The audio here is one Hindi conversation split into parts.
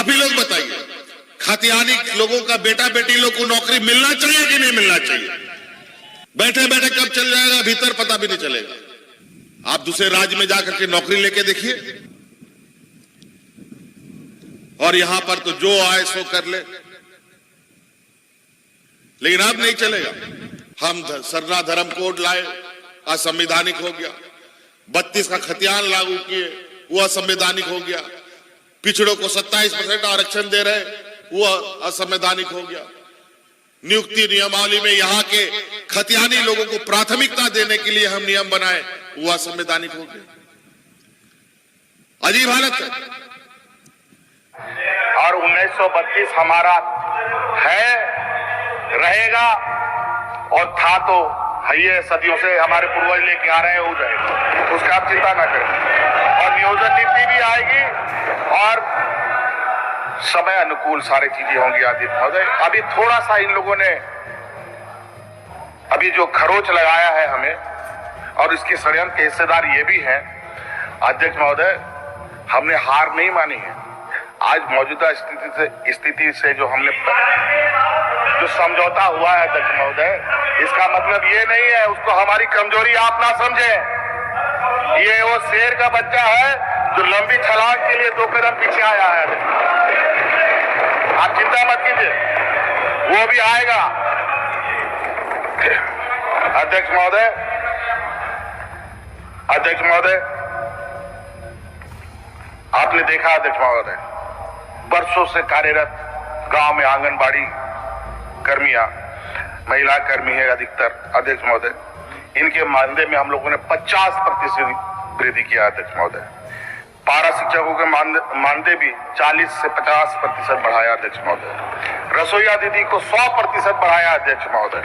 आप ही लोग बताइए, खतियानी लोगों का बेटा बेटी लोग को नौकरी मिलना चाहिए कि नहीं मिलना चाहिए? बैठे बैठे कब चल जाएगा भीतर पता भी नहीं चलेगा। आप दूसरे राज्य में जाकर के नौकरी लेके देखिए, और यहां पर तो जो आए सो कर ले, लेकिन अब नहीं चलेगा। हम सरना धर्म कोड लाए, असंवैधानिक हो गया। 32 का खतियान लागू किए, वो असंवैधानिक हो गया। पिछड़ों को 27% आरक्षण दे रहे, वो असंवैधानिक हो गया। नियुक्ति नियमावली में यहाँ के खतियानी लोगों को प्राथमिकता देने के लिए हम नियम बनाए, वो असंवैधानिक हो गया। अजीब हालत है। और 1932 हमारा है, रहेगा, और था तो है, ये सदियों से हमारे पूर्वज लेके आ रहे हैं, वो रहेगा, उसका आप चिंता ना करें। और नियोजन नीति भी आएगी और समय अनुकूल सारी चीजें होंगी आदित्य महोदय। अभी थोड़ा सा इन लोगों ने अभी जो खरोच लगाया है हमें, और इसके षड्यंत्र के हिस्सेदार ये भी हैं अध्यक्ष महोदय, हमने हार नहीं मानी है। आज मौजूदा स्थिति से जो हमने जो समझौता हुआ है अध्यक्ष महोदय, इसका मतलब ये नहीं है उसको हमारी कमजोरी आप ना समझें। ये वो शेर का बच्चा है जो लंबी छलांग के लिए 2 कदम पीछे आया है। आप चिंता मत कीजिए, वो भी आएगा। अध्यक्ष महोदय, आपने देखा अध्यक्ष महोदय, वर्षों से कार्यरत गांव में आंगनबाड़ी कर्मियां, महिला कर्मी है अधिकतर अध्यक्ष महोदय, इनके मानदेय में हम लोगों ने 50% वृद्धि किया अध्यक्ष महोदय। पारा शिक्षकों के मानदेय भी 40 से 50% बढ़ाया अध्यक्ष महोदय। रसोईया दीदी को 100% बढ़ाया अध्यक्ष महोदय।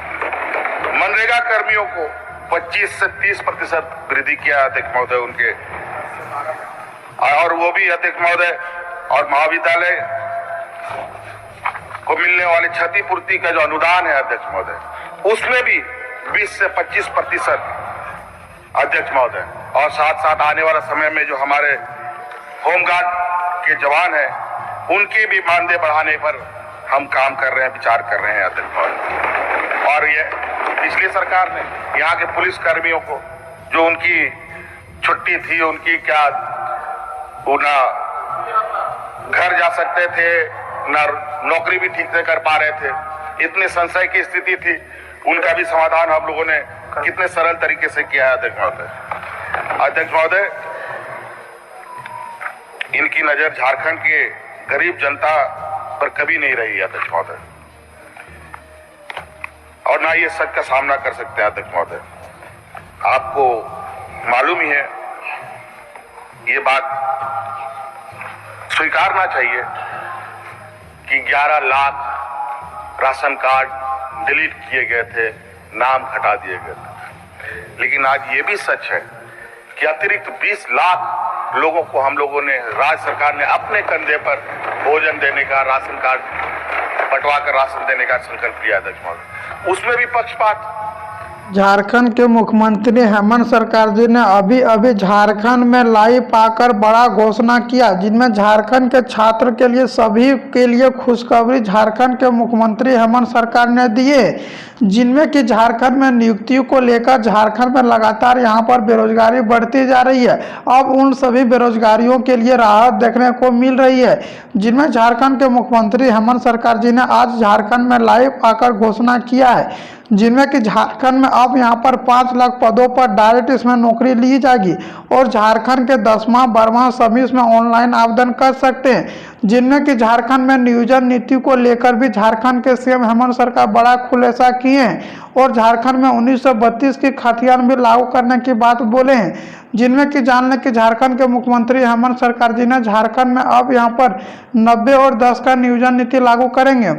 मनरेगा कर्मियों को 25 से 30% वृद्धि किया अध्यक्ष महोदय उनके, और वो भी अध्यक्ष महोदय। और महाविद्यालय को मिलने वाली क्षतिपूर्ति का जो अनुदान है अध्यक्ष महोदय, उसमें भी 20 से 25% अध्यक्ष महोदय। और साथ साथ आने वाला समय में जो हमारे होमगार्ड के जवान हैं, उनके भी मानदेय बढ़ाने पर हम काम कर रहे हैं, विचार कर रहे हैं अध्यक्ष महोदय। और ये पिछली सरकार ने यहाँ के पुलिस कर्मियों को जो उनकी छुट्टी थी, उनकी क्या ना घर जा सकते थे, ना नौकरी भी ठीक से कर पा रहे थे, इतने संशय की स्थिति थी, उनका भी समाधान हम लोगों ने कितने सरल तरीके से किया है अध्यक्ष महोदय। अध्यक्ष महोदय, इनकी नजर झारखंड के गरीब जनता पर कभी नहीं रही अध्यक्ष महोदय, और ना ये सच का सामना कर सकते हैं अध्यक्ष महोदय। आपको मालूम ही है, ये बात स्वीकारना चाहिए कि 11 लाख राशन कार्ड डिलीट किए गए थे, नाम हटा दिए गए थे। लेकिन आज ये भी सच है कि अतिरिक्त 20 लाख लोगों को हम लोगों ने, राज्य सरकार ने अपने कंधे पर भोजन देने का, राशन कार्ड बंटवा कर राशन देने का संकल्प लिया अध्यक्ष महोदय। उसमें भी पक्षपात। झारखंड के मुख्यमंत्री हेमंत सरकार जी ने अभी झारखंड में लाइव आकर बड़ा घोषणा किया, जिनमें झारखंड के छात्र के लिए सभी के लिए खुशखबरी झारखंड के मुख्यमंत्री हेमंत सरकार ने दिए, जिनमें कि झारखंड में नियुक्तियों को लेकर झारखंड में लगातार यहां पर बेरोजगारी बढ़ती जा रही है। अब उन सभी बेरोजगारियों के लिए राहत देखने को मिल रही है, जिनमें झारखंड के मुख्यमंत्री हेमंत सरकार जी ने आज झारखंड में लाइव आकर घोषणा किया है, जिनमें कि झारखंड में अब यहां पर 5 लाख पदों पर डायरेक्ट इसमें नौकरी ली जाएगी, और झारखंड के 10वां 12वां सभी इसमें ऑनलाइन आवेदन कर सकते हैं, जिनमें कि झारखंड में नियोजन नीति को लेकर भी झारखंड के सीएम हेमंत सरकार बड़ा खुलासा किए हैं, और झारखंड में 1932 की खतियान भी लागू करने की बात बोले हैं, जिनमें कि जान लें कि झारखंड के मुख्यमंत्री हेमंत सरकार जी ने झारखंड में अब यहाँ पर 90 और 10 का नियोजन नीति लागू करेंगे,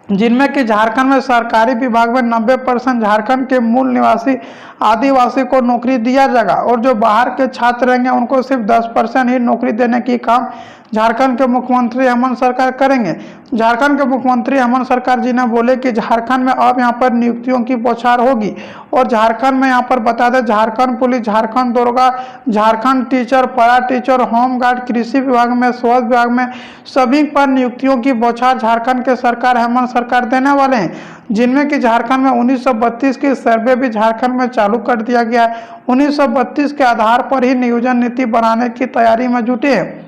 जिनमें कि झारखंड में सरकारी विभाग में 90% झारखंड के मूल निवासी आदिवासी को नौकरी दिया जाएगा, और जो बाहर के छात्र रहेंगे उनको सिर्फ 10% ही नौकरी देने की काम झारखंड के मुख्यमंत्री हेमंत सरकार करेंगे। झारखंड के मुख्यमंत्री हेमंत सरकार जी ने बोले कि झारखंड में अब यहाँ पर नियुक्तियों की बौछार होगी और झारखंड में यहाँ पर बता दें झारखंड पुलिस, झारखंड दरोगा, Jharkhand teacher, para teacher, home guard, कृषि विभाग में, स्वास्थ्य विभाग में सभी पर नियुक्तियों की बौछार झारखंड के सरकार हेमंत सरकार देने वाले हैं, जिनमें कि झारखंड में 1932 की सर्वे भी झारखंड में चालू कर दिया गया है। 1932 के आधार पर ही नियोजन नीति बनाने की तैयारी में जुटे हैं,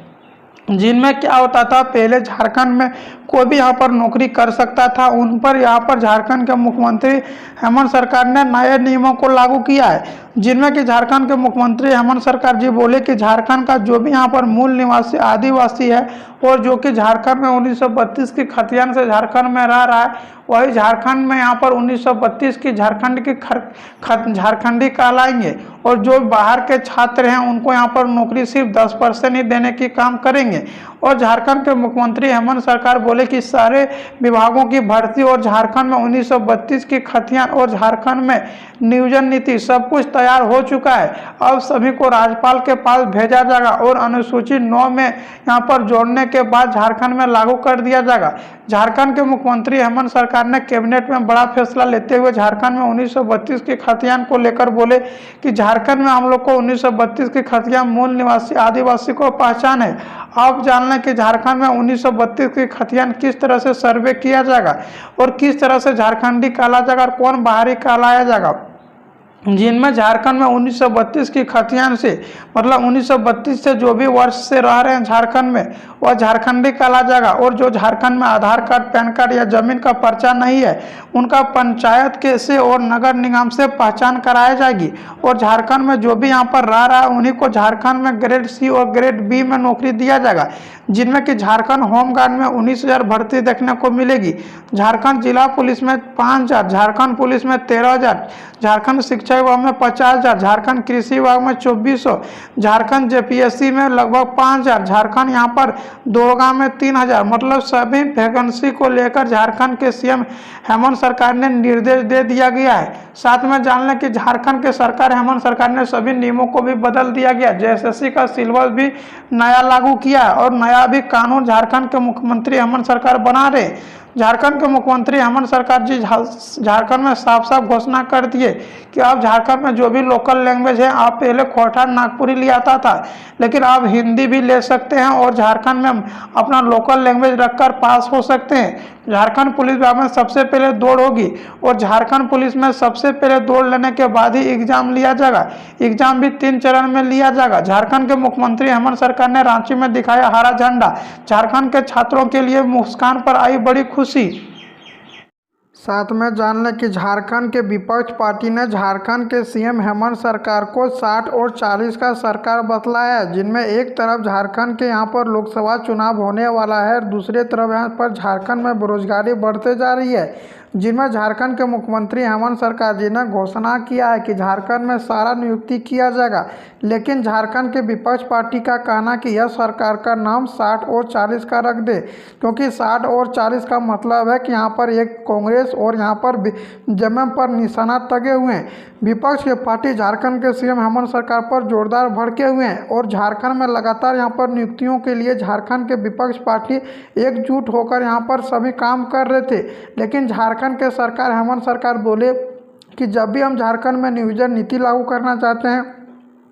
जिनमें क्या होता था पहले झारखंड में कोई भी यहाँ पर नौकरी कर सकता था, उन पर यहाँ पर झारखंड के मुख्यमंत्री हेमंत सरकार ने नए नियमों को लागू किया है, जिनमें कि झारखंड के मुख्यमंत्री हेमंत सरकार जी बोले कि झारखंड का जो भी यहाँ पर मूल निवासी आदिवासी है और जो कि झारखंड में 1932 की खतियान से झारखंड में रह रहा है, वही झारखंड में यहाँ पर 1932 की झारखंड की झारखंडी कहलाएंगे और जो बाहर के छात्र हैं उनको यहाँ पर नौकरी सिर्फ 10% ही देने की काम करेंगे। और झारखंड के मुख्यमंत्री हेमंत सरकार बोले कि सारे विभागों की भर्ती और झारखंड में 1932 की खतियान और झारखंड में नियोजन नीति सब कुछ तैयार हो चुका है। अब सभी को राज्यपाल के पास भेजा जाएगा और अनुसूची 9 में यहाँ पर जोड़ने के बाद झारखंड में लागू कर दिया जाएगा। झारखंड के मुख्यमंत्री हेमंत सरकार ने कैबिनेट में बड़ा फैसला लेते हुए झारखंड में 1932 की खतियान को लेकर बोले कि झारखंड में हम लोग को 1932 की खतियान मूल निवासी आदिवासी को पहचान है। आप जान लें कि झारखंड में 1932 की खतियान किस तरह से सर्वे किया जाएगा और किस तरह से झारखंडी कहला जाएगा और कौन बाहरी कहलाया जाएगा, जिनमें झारखंड में 1932 की खतियान से मतलब 1932 से जो भी वर्ष से रह रहे हैं झारखंड में वह झारखंडी कहला जाएगा और जो झारखंड में आधार कार्ड, पैन कार्ड या जमीन का पर्चा नहीं है उनका पंचायत के से और नगर निगम से पहचान कराई जाएगी और झारखंड में जो भी यहाँ पर रह रहा है उन्हीं को झारखंड में ग्रेड सी और ग्रेड बी में नौकरी दिया जाएगा, जिनमें कि झारखंड होमगार्ड में 19,000 भर्ती देखने को मिलेगी, झारखंड जिला पुलिस में 5,000, झारखंड पुलिस में 13,000, झारखंड शिक्षा विभाग में 50,000, झारखंड कृषि विभाग में 2,400, झारखंड जेपीएससी में लगभग 5,000, झारखंड यहाँ पर दरोगा में 3,000। मतलब सभी वैकेंसी को लेकर झारखंड के सीएम हेमंत सरकार ने निर्देश दे दिया गया है। साथ में जान लें कि झारखंड के सरकार हेमंत सरकार ने सभी नियमों को भी बदल दिया गया, जेएसएससी का सिलेबस भी नया लागू किया है और नया भी कानून झारखंड के मुख्यमंत्री हेमंत सरकार बना रहे। झारखंड के मुख्यमंत्री हेमंत सरकार जी झारखंड में साफ साफ घोषणा कर दिए कि अब झारखंड में जो भी लोकल लैंग्वेज है, आप पहले खोटा नागपुरी ले आता था लेकिन आप हिंदी भी ले सकते हैं और झारखंड में अपना लोकल लैंग्वेज रखकर पास हो सकते हैं। झारखंड पुलिस विभाग में सबसे पहले दौड़ होगी और झारखंड पुलिस में सबसे पहले दौड़ लेने के बाद ही एग्जाम लिया जाएगा। एग्जाम भी 3 चरण में लिया जाएगा। झारखंड के मुख्यमंत्री हेमंत सरकार ने रांची में दिखाया हरा झंडा, झारखंड के छात्रों के लिए मुस्कान पर आई बड़ी खुशी। साथ में जान लें कि झारखंड के विपक्ष पार्टी ने झारखंड के सीएम हेमंत सरकार को 60 और 40 का सरकार बतलाया है, जिनमें एक तरफ झारखंड के यहाँ पर लोकसभा चुनाव होने वाला है, दूसरी तरफ यहाँ पर झारखंड में बेरोजगारी बढ़ते जा रही है, जिनमें झारखंड के मुख्यमंत्री हेमंत सरकार जी ने घोषणा किया है कि झारखंड में सारा नियुक्ति किया जाएगा। लेकिन झारखंड के विपक्ष पार्टी का कहना कि यह सरकार का नाम 60 और 40 का रख दे, क्योंकि 60 और 40 का मतलब है कि यहाँ पर एक कांग्रेस और यहाँ पर जेएमएम पर निशाना तगे हुए हैं। विपक्ष के पार्टी झारखंड के सीएम हेमंत सरकार पर जोरदार भड़के हुए हैं और झारखंड में लगातार यहाँ पर नियुक्तियों के लिए झारखंड के विपक्ष पार्टी एकजुट होकर यहाँ पर सभी काम कर रहे थे। लेकिन झारखंड के सरकार हेमंत सरकार बोले कि जब भी हम झारखंड में नियोजन नीति लागू करना चाहते हैं,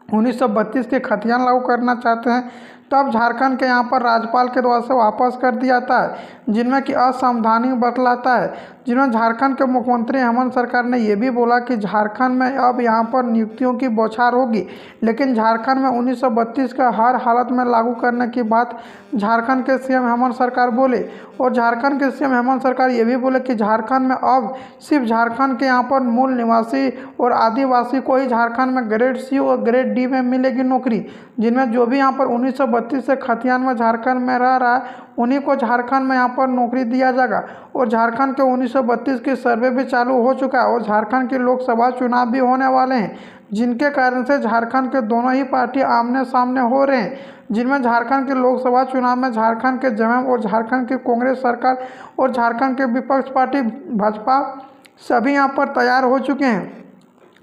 1932 के खतियान लागू करना चाहते हैं, तब झारखंड के यहाँ पर राज्यपाल के द्वारा से वापस कर दिया जाता है, जिनमें कि असंवैधानिक बतलाता है। जिन्होंने झारखंड के मुख्यमंत्री हेमंत सरकार ने यह भी बोला कि झारखंड में अब यहाँ पर नियुक्तियों की बौछार होगी, लेकिन झारखंड में 1932 का हर हालत में लागू करने की बात झारखंड के सीएम हेमंत सरकार बोले। और झारखंड के सीएम हेमंत सरकार ये भी बोले कि झारखंड में अब सिर्फ झारखंड के यहाँ पर मूल निवासी और आदिवासी को ही झारखंड में ग्रेड सी और ग्रेड डी में मिलेगी नौकरी, जिनमें जो भी यहाँ पर 1932 से खतियान में झारखंड में रह रहा है उन्हीं को झारखंड में यहाँ पर नौकरी दिया जाएगा। और झारखंड के 1932 की सर्वे भी चालू हो चुका है और झारखंड के लोकसभा चुनाव भी होने वाले हैं, जिनके कारण से झारखंड के दोनों ही पार्टी आमने सामने हो रहे हैं, जिनमें झारखंड के लोकसभा चुनाव में झारखंड के जेएमएम और झारखंड की कांग्रेस सरकार और झारखंड के विपक्ष पार्टी भाजपा सभी यहाँ पर तैयार हो चुके हैं।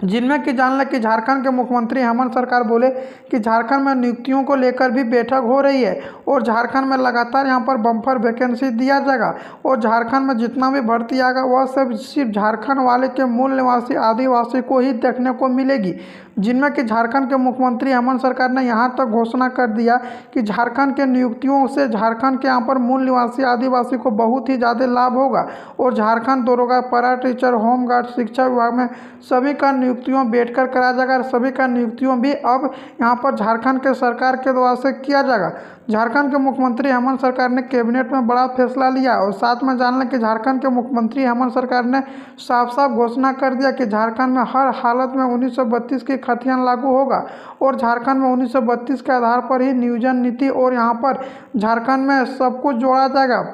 जिनमें कि जान लें कि झारखंड के मुख्यमंत्री हेमंत सरकार बोले कि झारखंड में नियुक्तियों को लेकर भी बैठक हो रही है और झारखंड में लगातार यहां पर बम्पर वैकेंसी दिया जाएगा और झारखंड में जितना भी भर्ती आएगा वह सब सिर्फ झारखंड वाले के मूल निवासी आदिवासी को ही देखने को मिलेगी। जिनमें कि झारखंड के मुख्यमंत्री हेमंत सरकार ने यहां तक घोषणा कर दिया कि झारखंड के नियुक्तियों से झारखंड के यहाँ पर मूल निवासी आदिवासी को बहुत ही ज़्यादा लाभ होगा और झारखंड दरोगा, पैरा टीचर, होमगार्ड, शिक्षा विभाग में सभी का नियुक्तियों बैठकर कराया जाएगा। सभी का नियुक्तियों भी अब यहाँ पर झारखंड के सरकार के द्वारा से किया जाएगा। झारखंड के मुख्यमंत्री हेमंत सरकार ने कैबिनेट में बड़ा फैसला लिया और साथ में जान लें कि झारखंड के मुख्यमंत्री हेमंत सरकार ने साफ साफ घोषणा कर दिया कि झारखंड में हर हालत में 1932 की खतियान लागू होगा और झारखंड में 1932 के आधार पर ही नियोजन नीति और यहाँ पर झारखंड में सब कुछ जोड़ा जाएगा।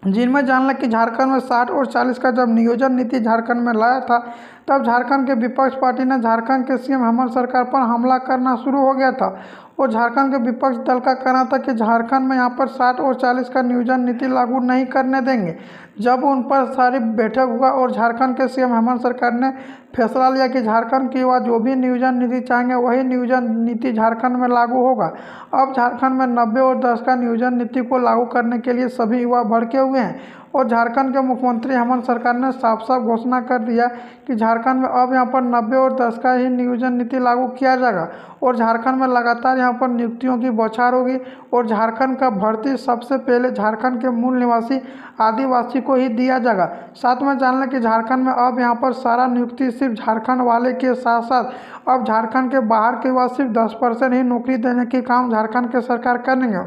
जिनमें जान लें कि झारखंड में 60 और 40 का जब नियोजन नीति झारखंड में लाया था तब झारखंड के विपक्ष पार्टी ने झारखंड के सीएम हेमंत सरकार पर हमला करना शुरू हो गया था और झारखंड के विपक्ष दल का कहना था कि झारखंड में यहाँ पर 60 और 40 का नियोजन नीति लागू नहीं करने देंगे। जब उन पर सारी बैठक हुआ और झारखंड के सीएम हेमंत सरकार ने फैसला लिया कि झारखंड के युवा जो भी नियोजन नीति चाहेंगे वही नियोजन नीति झारखंड में लागू होगा। अब झारखंड में 90 और 10 का नियोजन नीति को लागू करने के लिए सभी युवा भड़के हुए हैं और झारखंड के मुख्यमंत्री हेमंत सरकार ने साफ साफ घोषणा कर दिया कि झारखंड में अब यहाँ पर 90 और 10 का ही नियोजन नीति लागू किया जाएगा और झारखंड में लगातार यहाँ पर नियुक्तियों की बौछार होगी और झारखंड का भर्ती सबसे पहले झारखंड के मूल निवासी आदिवासी को ही दिया जाएगा। साथ में जान लें कि झारखंड में अब यहाँ पर सारा नियुक्ति सिर्फ झारखंड वाले के साथ साथ अब झारखंड के बाहर के बाद सिर्फ 10% ही नौकरी देने के काम झारखंड के सरकार करेंगे।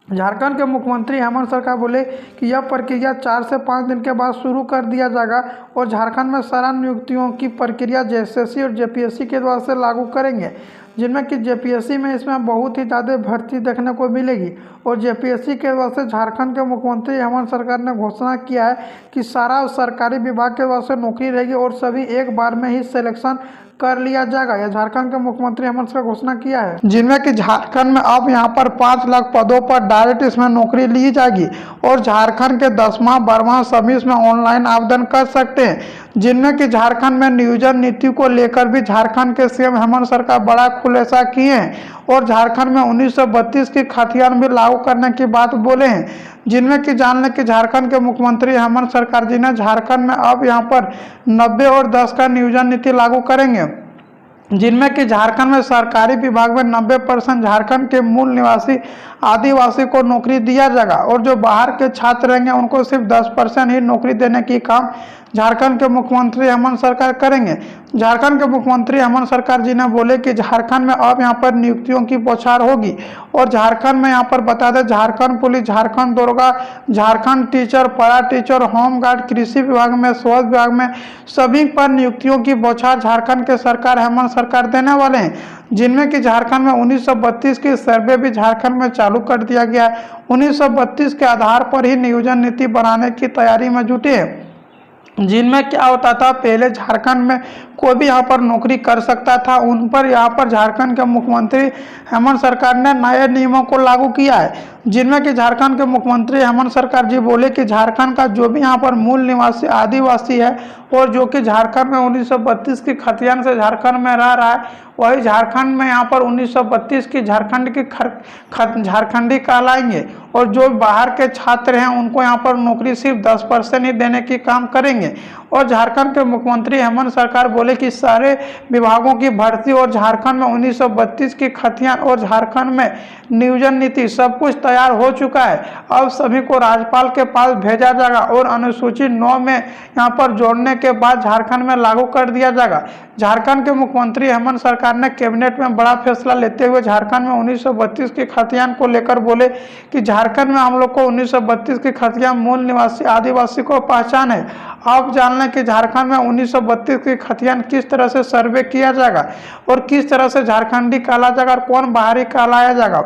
झारखंड के मुख्यमंत्री हेमंत सरकार बोले कि यह प्रक्रिया 4 से 5 दिन के बाद शुरू कर दिया जाएगा और झारखंड में सारा नियुक्तियों की प्रक्रिया जेएसएससी और जेपीएससी के द्वारा से लागू करेंगे। जिनमें कि जेपीएससी में इसमें बहुत ही ज़्यादा भर्ती देखने को मिलेगी और जेपीएससी के द्वारा से झारखंड के मुख्यमंत्री हेमंत सरकार ने घोषणा किया है कि सारा सरकारी विभाग के द्वारा से नौकरी रहेगी और सभी एक बार में ही सिलेक्शन कर लिया जाएगा। यह झारखंड के मुख्यमंत्री हेमंत सरकार घोषणा किया है। जिनमें कि झारखंड में अब यहाँ पर 5 लाख पदों पर डायरेक्ट इसमें नौकरी ली जाएगी और झारखंड के 10वां 12वां सभी इसमें ऑनलाइन आवेदन कर सकते हैं। जिनमें कि झारखंड में नियोजन नीति को लेकर भी झारखंड के सीएम हेमंत सरकार बड़ा खुलासा किए हैं और झारखंड में 1932 की खतियान भी लागू करने की बात बोले हैं। जिनमें कि जान लें कि झारखंड के मुख्यमंत्री हेमंत सरकार जी ने झारखंड में अब यहाँ पर 90 और 10 का नियोजन नीति लागू करेंगे। जिनमें कि झारखंड में सरकारी विभाग में 90% झारखंड के मूल निवासी आदिवासी को नौकरी दिया जाएगा और जो बाहर के छात्र रहेंगे उनको सिर्फ 10% ही नौकरी देने की काम झारखंड के मुख्यमंत्री हेमंत सरकार करेंगे। झारखंड के मुख्यमंत्री हेमंत सरकार जी ने बोले कि झारखंड में अब यहाँ पर नियुक्तियों की बौछार होगी और झारखंड में यहाँ पर बता दें झारखंड पुलिस, झारखंड दरोगा, Jharkhand teacher, para teacher, home guard, कृषि विभाग में, स्वास्थ्य विभाग में सभी पर नियुक्तियों की बौछार झारखंड के सरकार हेमंत सरकार देने वाले हैं। जिनमें कि झारखंड में 1932 की सर्वे भी झारखंड में चालू कर दिया गया है। 1932 के आधार पर ही नियोजन नीति बनाने की तैयारी में जुटे हैं। जिनमें क्या होता था पहले झारखंड में कोई भी यहाँ पर नौकरी कर सकता था, उन पर यहाँ पर झारखंड के मुख्यमंत्री हेमंत सरकार ने नए नियमों को लागू किया है। जिनमें कि झारखंड के मुख्यमंत्री हेमंत सरकार जी बोले कि झारखंड का जो भी यहाँ पर मूल निवासी आदिवासी है और जो कि झारखंड में 1932 की खतियान से झारखंड में रह रहा है वही झारखंड में यहाँ पर 1932 की झारखंडी कहलाएंगे और जो बाहर के छात्र हैं उनको यहाँ पर नौकरी सिर्फ 10% ही देने की काम करेंगे। और झारखंड के मुख्यमंत्री हेमंत सरकार बोले कि सारे विभागों की भर्ती और झारखंड में 1932 की खतियान और झारखंड में नियोजन नीति सब कुछ तैयार हो चुका है। अब सभी को राज्यपाल के पास भेजा जाएगा और अनुसूची 9 में यहाँ पर जोड़ने के बाद झारखंड में लागू कर दिया जाएगा। झारखंड के मुख्यमंत्री हेमंत सरकार ने कैबिनेट में बड़ा फैसला लेते हुए झारखंड में 1932 की खतियान को लेकर बोले कि झारखंड में हम लोग को 1932 की खतियान मूल निवासी आदिवासी को पहचान है। आप जान लें कि झारखंड में 1932 की खतियान किस तरह से सर्वे किया जाएगा और किस तरह से झारखंडी कहला जाएगा और कौन बाहरी कहलाया जाएगा।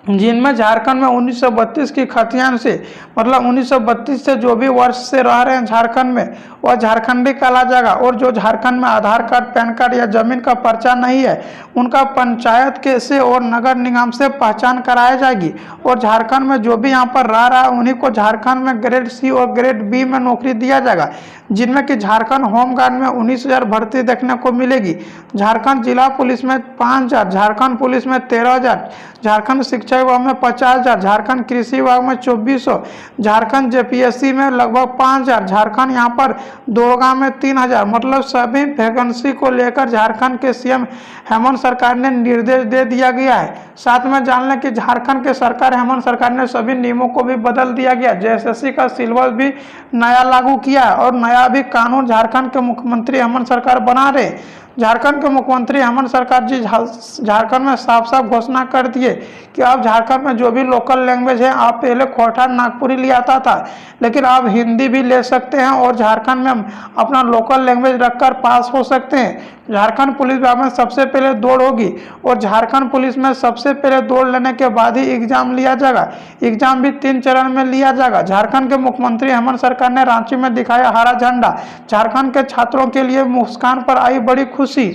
जिनमें झारखंड में 1932 की खतियान से मतलब 1932 से जो भी वर्ष से रह रहे हैं झारखंड में वह झारखंडी कहला जाएगा। और जो झारखंड में आधार कार्ड, पैन कार्ड या जमीन का पर्चा नहीं है उनका पंचायत के से और नगर निगम से पहचान कराई जाएगी। और झारखंड में जो भी यहाँ पर रह रहा है उन्हीं को झारखंड में ग्रेड सी और ग्रेड बी में नौकरी दिया जाएगा, जिनमें कि झारखंड होमगार्ड में 19,000 भर्ती देखने को मिलेगी। झारखंड जिला पुलिस में 5,000, झारखंड पुलिस में 13,000, झारखंड शिक्षा विभाग में 50,000, झारखंड कृषि विभाग में 2,400, झारखंड जेपीएससी में लगभग 5,000, झारखंड यहाँ पर दोरगा में 3,000। मतलब सभी वैकेंसी को लेकर झारखंड के सीएम हेमंत सरकार ने निर्देश दे दिया गया है। साथ में जान लें कि झारखंड के सरकार हेमंत सरकार ने सभी नियमों को भी बदल दिया गया। जेएसएससी का सिलेबस भी नया लागू किया है और नया भी कानून झारखंड के मुख्यमंत्री हेमंत सरकार बना रहे। झारखंड के मुख्यमंत्री हेमंत सरकार जी झारखंड में साफ साफ घोषणा कर दिए कि अब झारखंड में जो भी लोकल लैंग्वेज है, आप पहले खोटा नागपुरी ले आता था लेकिन आप हिंदी भी ले सकते हैं और झारखंड में अपना लोकल लैंग्वेज रखकर पास हो सकते हैं। झारखंड पुलिस विभाग में सबसे पहले दौड़ होगी और झारखंड पुलिस में सबसे पहले दौड़ लेने के बाद ही एग्जाम लिया जाएगा। एग्जाम भी 3 चरण में लिया जाएगा। झारखंड के मुख्यमंत्री हेमंत सरकार ने रांची में दिखाया हरा झंडा। झारखंड के छात्रों के लिए मुस्कान पर आई बड़ी खुशी।